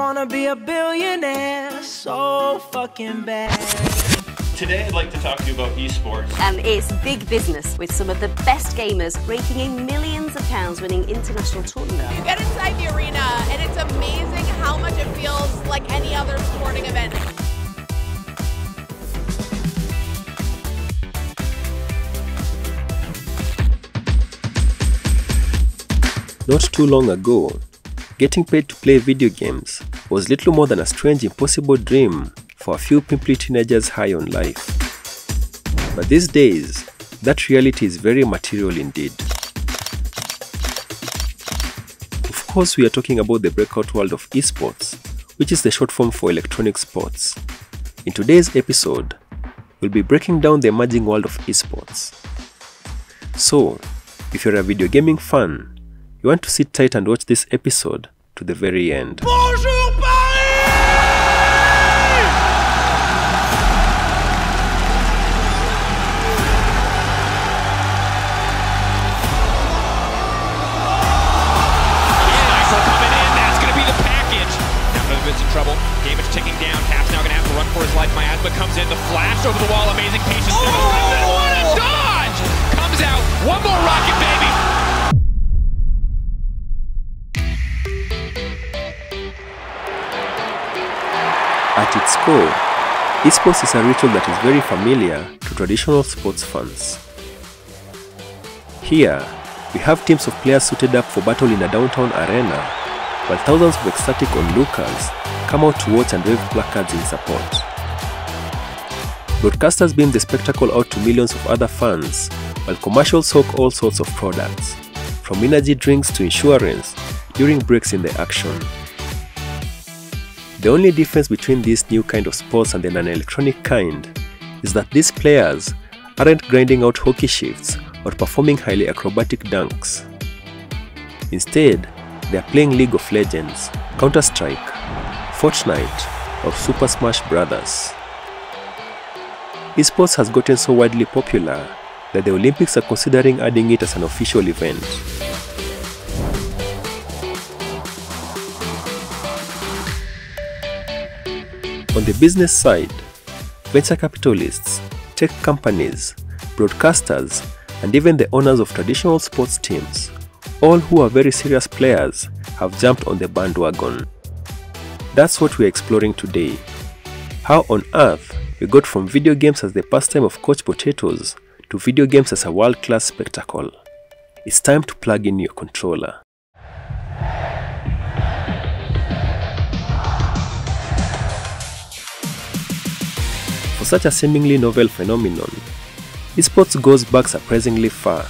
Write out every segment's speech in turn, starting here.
wanna be a billionaire so fucking bad. Today I'd like to talk to you about esports. It's big business with some of the best gamers raking in millions of pounds winning international tournaments. You get inside the arena and it's amazing how much it feels like any other sporting event. Not too long ago, getting paid to play video games was little more than a strange, impossible dream for a few pimply teenagers high on life. But these days, that reality is very material indeed. Of course, we are talking about the breakout world of esports, which is the short form for electronic sports. In today's episode, we'll be breaking down the emerging world of esports. So, if you're a video gaming fan, you want to sit tight and watch this episode to the very end. Bonjour Paris! Coming in, that's going to be the package. Now Novit's in trouble. Gamic ticking down. Tap's now going to have to run for his life. Miasma comes in. The flash over the wall. Amazing patience. Oh, what a dodge! Comes out. One more rocket, baby. At its core, esports is a ritual that is very familiar to traditional sports fans. Here, we have teams of players suited up for battle in a downtown arena, while thousands of ecstatic onlookers come out to watch and wave placards in support. Broadcasters beam the spectacle out to millions of other fans, while commercials hawk all sorts of products, from energy drinks to insurance, during breaks in the action. The only difference between this new kind of sports and the non-electronic kind is that these players aren't grinding out hockey shifts or performing highly acrobatic dunks. Instead, they are playing League of Legends, Counter-Strike, Fortnite, or Super Smash Bros. Esports has gotten so widely popular that the Olympics are considering adding it as an official event. On the business side, venture capitalists, tech companies, broadcasters, and even the owners of traditional sports teams, all who are very serious players, have jumped on the bandwagon. That's what we're exploring today. How on earth we got from video games as the pastime of couch potatoes to video games as a world-class spectacle. It's time to plug in your controller. For such a seemingly novel phenomenon, esports goes back surprisingly far.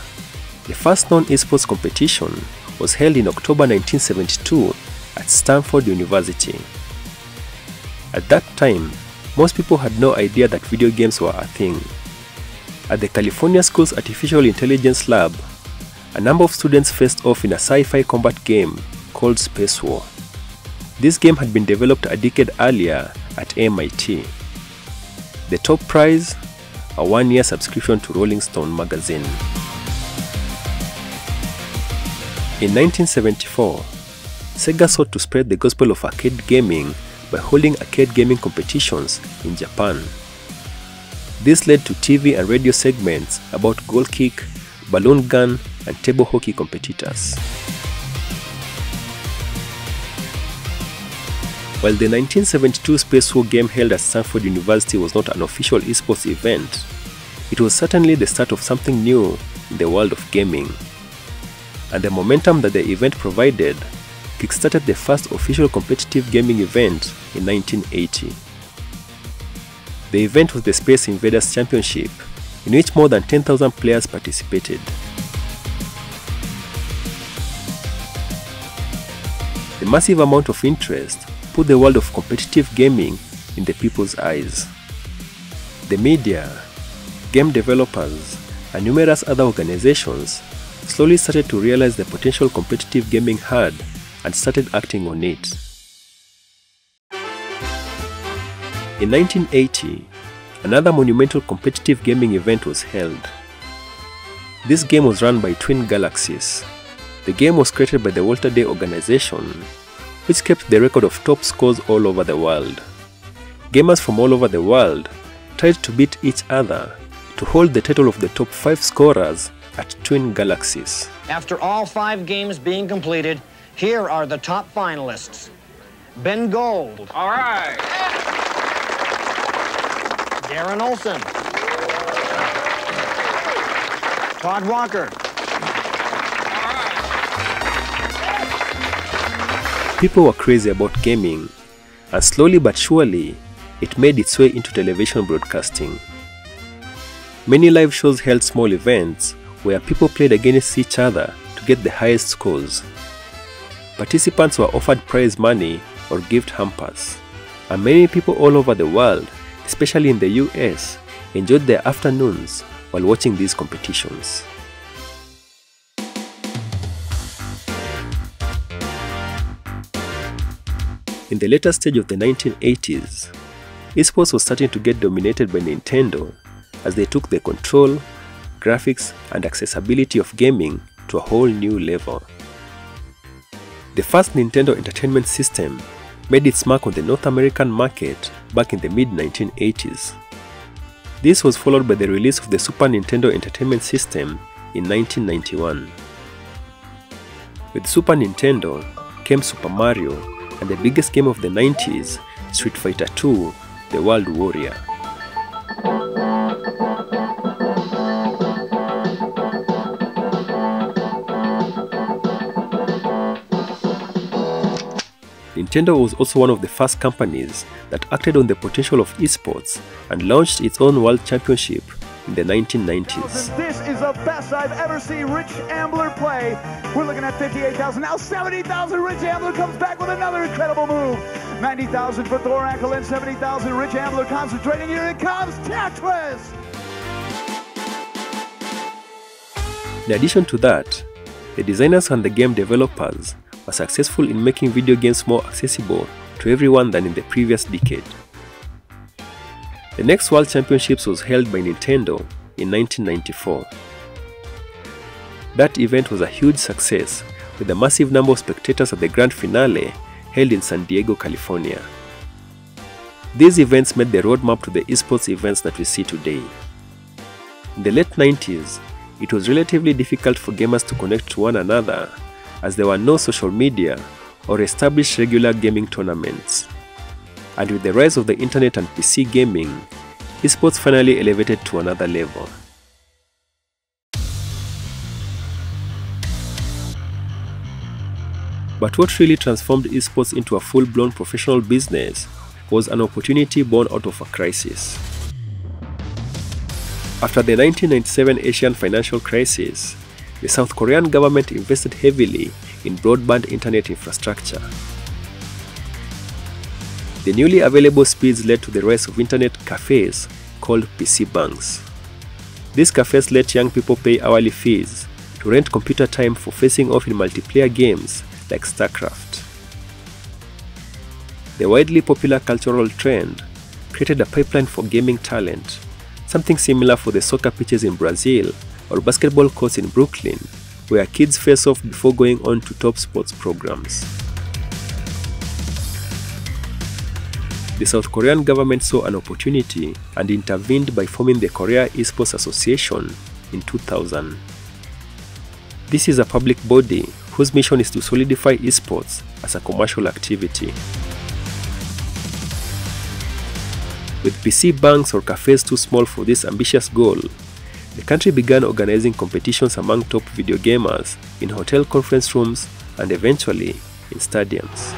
The first known esports competition was held in October 1972 at Stanford University. At that time, most people had no idea that video games were a thing. At the California School's Artificial Intelligence Lab, a number of students faced off in a sci-fi combat game called Space War. This game had been developed a decade earlier at MIT. The top prize, a one-year subscription to Rolling Stone magazine. In 1974, Sega sought to spread the gospel of arcade gaming by holding arcade gaming competitions in Japan. This led to TV and radio segments about goal kick, balloon gun, and table hockey competitors. While the 1972 Space War game held at Stanford University was not an official esports event, it was certainly the start of something new in the world of gaming. And the momentum that the event provided kickstarted the first official competitive gaming event in 1980. The event was the Space Invaders Championship, in which more than 10,000 players participated. The massive amount of interest put the world of competitive gaming in the people's eyes. The media, game developers, and numerous other organizations slowly started to realize the potential competitive gaming had and started acting on it. In 1980, another monumental competitive gaming event was held. This game was run by Twin Galaxies. The game was created by the Walter Day organization which kept the record of top scores all over the world. Gamers from all over the world tried to beat each other to hold the title of the top 5 scorers at Twin Galaxies. After all 5 games being completed, here are the top finalists. Ben Gold. All right. Darren Olson. Todd Walker. People were crazy about gaming, and slowly but surely, it made its way into television broadcasting. Many live shows held small events where people played against each other to get the highest scores. Participants were offered prize money or gift hampers, and many people all over the world, especially in the US, enjoyed their afternoons while watching these competitions. In the later stage of the 1980s, esports was starting to get dominated by Nintendo as they took the control, graphics, and accessibility of gaming to a whole new level. The first Nintendo Entertainment System made its mark on the North American market back in the mid-1980s. This was followed by the release of the Super Nintendo Entertainment System in 1991. With Super Nintendo came Super Mario and the biggest game of the 90s, Street Fighter II: The World Warrior. Nintendo was also one of the first companies that acted on the potential of esports and launched its own World Championship in the 1990s. This is the best I've ever seen Rich Ambler play. We're looking at 58,000, now 70,000. Rich Ambler comes back with another incredible move. 90,000 for Thoracle and 70,000. Rich Ambler concentrating. Here it comes, Tetris! In addition to that, the designers and the game developers were successful in making video games more accessible to everyone than in the previous decade. The next World Championships was held by Nintendo in 1994. That event was a huge success, with a massive number of spectators at the grand finale held in San Diego, California. These events made the roadmap to the esports events that we see today. In the late 90s, it was relatively difficult for gamers to connect to one another, as there were no social media or established regular gaming tournaments. And with the rise of the internet and PC gaming, esports finally elevated to another level. But what really transformed esports into a full-blown professional business was an opportunity born out of a crisis. After the 1997 Asian financial crisis, the South Korean government invested heavily in broadband internet infrastructure. The newly available speeds led to the rise of internet cafes called PC banks. These cafes let young people pay hourly fees to rent computer time for facing off in multiplayer games like StarCraft. The widely popular cultural trend created a pipeline for gaming talent, something similar for the soccer pitches in Brazil or basketball courts in Brooklyn, where kids face off before going on to top sports programs. The South Korean government saw an opportunity and intervened by forming the Korea Esports Association in 2000. This is a public body whose mission is to solidify esports as a commercial activity. With PC banks or cafes too small for this ambitious goal, the country began organizing competitions among top video gamers in hotel conference rooms and eventually in stadiums.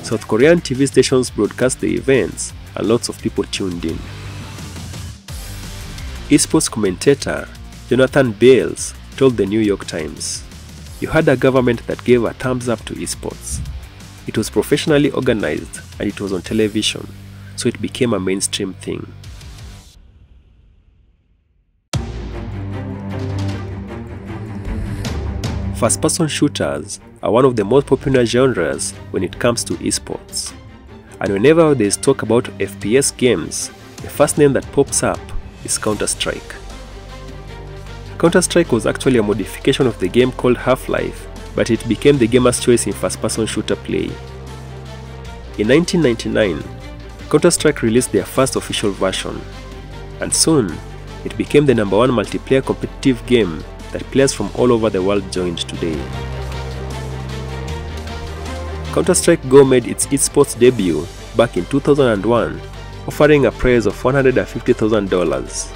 South Korean TV stations broadcast the events and lots of people tuned in. Esports commentator Jonathan Bales told the New York Times, "You had a government that gave a thumbs up to esports. It was professionally organized and it was on television, so it became a mainstream thing." First-person shooters are one of the most popular genres when it comes to esports. And whenever there is talk about FPS games, the first name that pops up is Counter-Strike. Counter-Strike was actually a modification of the game called Half-Life, but it became the gamer's choice in first-person shooter play. In 1999, Counter-Strike released their first official version, and soon, it became the #1 multiplayer competitive game that players from all over the world joined today. Counter-Strike Go made its esports debut back in 2001, offering a prize of $150,000.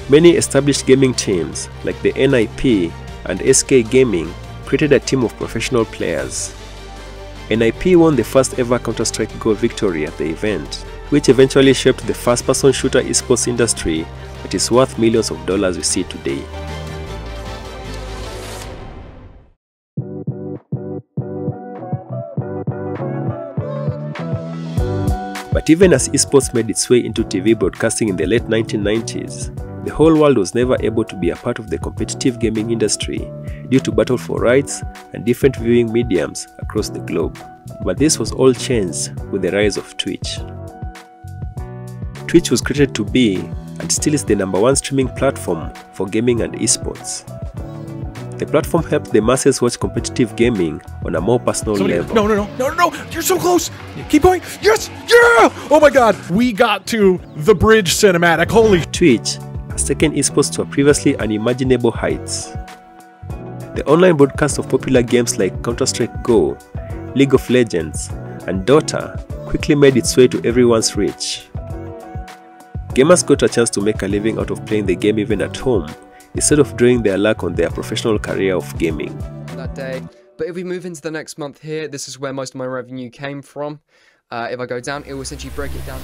Many established gaming teams like the NIP and SK Gaming created a team of professional players. NIP won the first ever Counter-Strike Go victory at the event, which eventually shaped the first-person shooter esports industry that is worth millions of dollars we see today. But even as esports made its way into TV broadcasting in the late 1990s, the whole world was never able to be a part of the competitive gaming industry due to battle for rights and different viewing mediums across the globe. But this was all changed with the rise of Twitch. Twitch was created to be, and still is, the #1 streaming platform for gaming and esports. The platform helped the masses watch competitive gaming on a more personal level. No, you're so close. Keep going. Yes, yeah. Oh my God, we got to the bridge cinematic. Holy. Twitch has taken esports to a previously unimaginable heights. The online broadcast of popular games like Counter-Strike Go, League of Legends, and Dota quickly made its way to everyone's reach. Gamers got a chance to make a living out of playing the game even at home, instead of drawing their luck on their professional career of gaming. That day. But if we move into the next month here, this is where most of my revenue came from. If I go down, it will essentially break it down.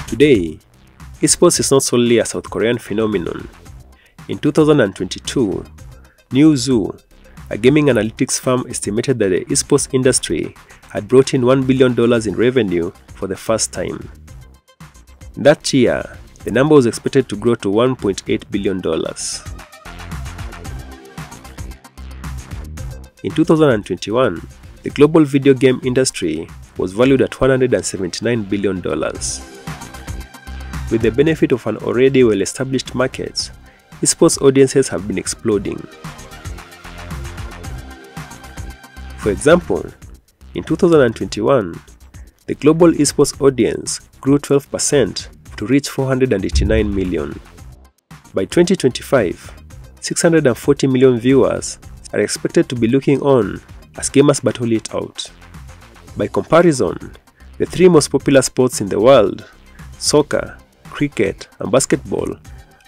Today, esports is not solely a South Korean phenomenon. In 2022, Newzoo, a gaming analytics firm, estimated that the esports industry had brought in $1 billion in revenue for the first time. That year, the number was expected to grow to $1.8 billion. In 2021, the global video game industry was valued at $179 billion. With the benefit of an already well-established market, esports audiences have been exploding. For example, in 2021, the global esports audience grew 12% to reach 489 million. By 2025, 640 million viewers are expected to be looking on as gamers battle it out. By comparison, the three most popular sports in the world, soccer, cricket, and basketball,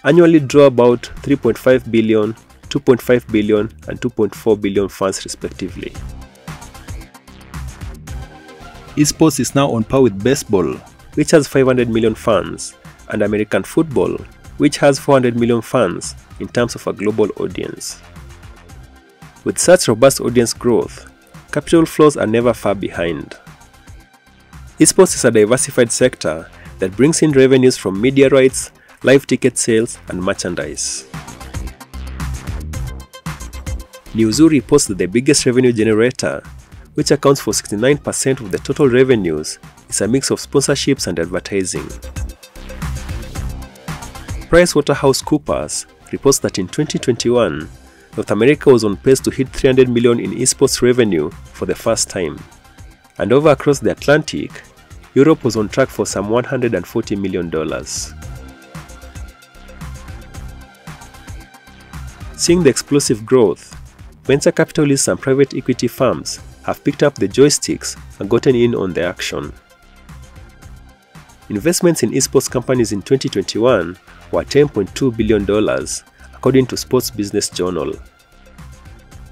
annually draw about 3.5 billion, 2.5 billion, and 2.4 billion fans respectively. Esports is now on par with baseball, which has 500 million fans, and American football, which has 400 million fans in terms of a global audience. With such robust audience growth, capital flows are never far behind. Esports is a diversified sector that brings in revenues from media rights, live ticket sales, and merchandise. Newzoo reports that the biggest revenue generator, which accounts for 69% of the total revenues, is a mix of sponsorships and advertising. PricewaterhouseCoopers reports that in 2021, North America was on pace to hit $300 million in esports revenue for the first time. And over across the Atlantic, Europe was on track for some $140 million. Seeing the explosive growth, venture capitalists and private equity firms have picked up the joysticks and gotten in on the action. Investments in esports companies in 2021 were $10.2 billion, according to Sports Business Journal.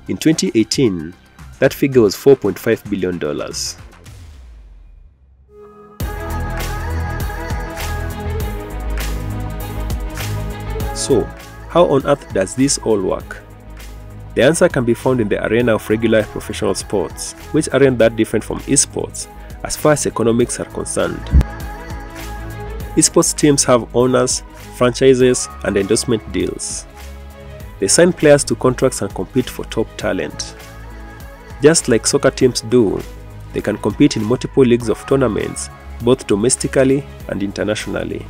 In 2018, that figure was $4.5 billion. So, how on earth does this all work? The answer can be found in the arena of regular professional sports, which aren't that different from esports as far as economics are concerned. Esports teams have owners, franchises, and endorsement deals. They sign players to contracts and compete for top talent. Just like soccer teams do, they can compete in multiple leagues of tournaments, both domestically and internationally.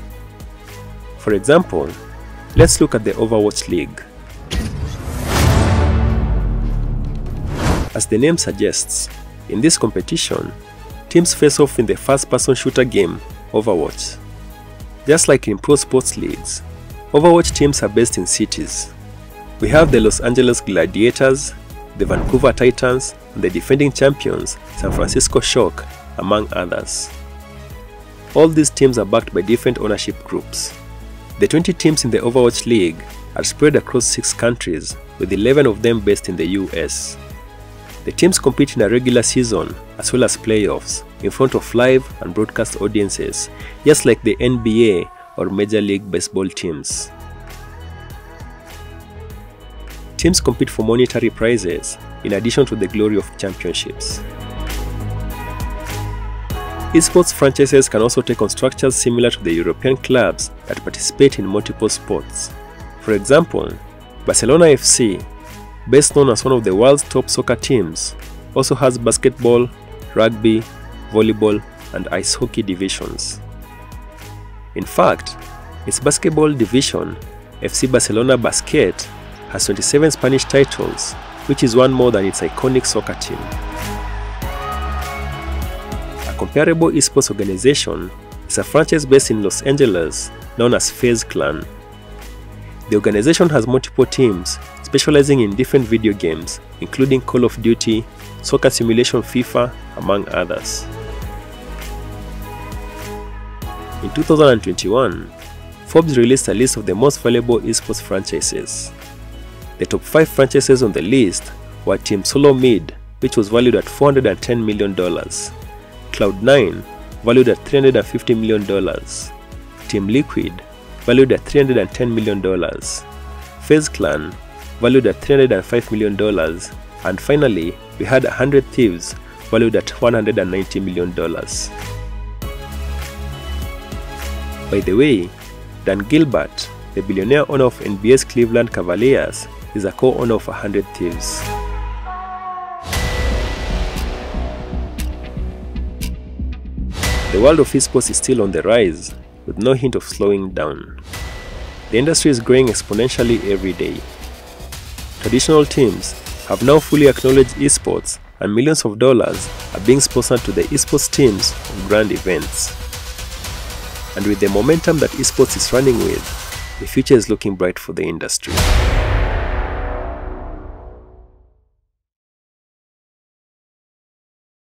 For example, let's look at the Overwatch League. As the name suggests, in this competition, teams face off in the first-person shooter game, Overwatch. Just like in pro sports leagues, Overwatch teams are based in cities. We have the Los Angeles Gladiators, the Vancouver Titans, and the defending champions, San Francisco Shock, among others. All these teams are backed by different ownership groups. The 20 teams in the Overwatch League are spread across 6 countries, with 11 of them based in the US. The teams compete in a regular season as well as playoffs in front of live and broadcast audiences, just like the NBA or Major League Baseball teams. Teams compete for monetary prizes in addition to the glory of championships. Esports franchises can also take on structures similar to the European clubs that participate in multiple sports. For example, Barcelona FC, best known as one of the world's top soccer teams, also has basketball, rugby, volleyball, and ice hockey divisions. In fact, its basketball division, FC Barcelona Basket, has 27 Spanish titles, which is one more than its iconic soccer team. A comparable esports organization is a franchise based in Los Angeles known as FaZe Clan. The organization has multiple teams specializing in different video games, including Call of Duty, Soccer Simulation FIFA, among others. In 2021, Forbes released a list of the most valuable esports franchises. The top 5 franchises on the list were Team Solo Mid, which was valued at $410 million, Cloud9, valued at $350 million, Team Liquid, valued at $310 million, FaZe Clan, valued at $305 million, and finally, we had 100 Thieves, valued at $190 million. By the way, Dan Gilbert, the billionaire owner of NBA's Cleveland Cavaliers, is a co-owner of 100 Thieves. The world of esports is still on the rise, with no hint of slowing down. The industry is growing exponentially every day. Traditional teams have now fully acknowledged esports, and millions of dollars are being sponsored to the esports teams of grand events. And with the momentum that esports is running with, the future is looking bright for the industry.